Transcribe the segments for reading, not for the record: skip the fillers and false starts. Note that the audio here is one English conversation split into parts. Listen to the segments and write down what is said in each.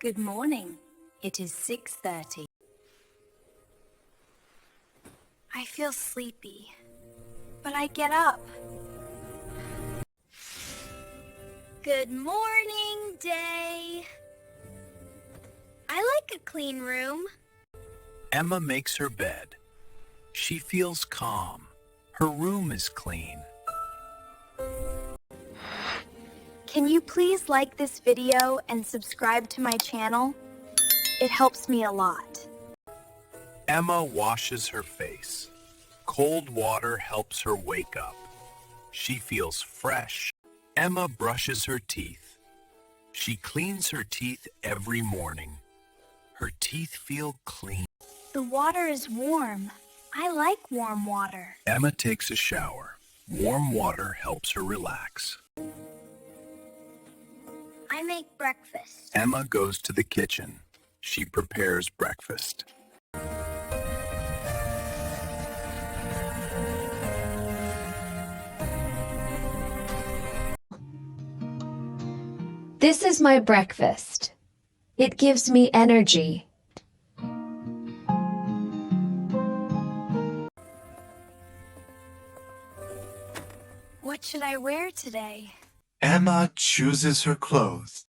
Good morning. It is 6:30. I feel sleepy, but I get up. Good morning, day. I like a clean room. Emma makes her bed. She feels calm. Her room is clean. Can you please like this video and subscribe to my channel? It helps me a lot. Emma washes her face. Cold water helps her wake up. She feels fresh. Emma brushes her teeth. She cleans her teeth every morning. Her teeth feel clean. The water is warm. I like warm water. Emma takes a shower. Warm water helps her relax. I make breakfast. Emma goes to the kitchen. She prepares breakfast. This is my breakfast. It gives me energy. What should I wear today? Emma chooses her clothes.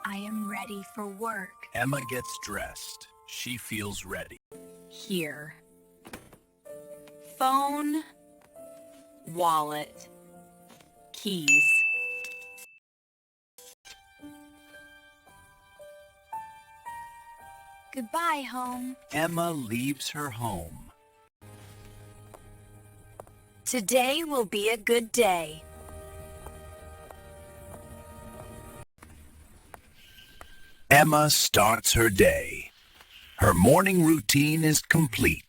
I am ready for work. Emma gets dressed. She feels ready. Here. Phone, wallet, keys. Goodbye, home. Emma leaves her home. Today will be a good day. Emma starts her day. Her morning routine is complete.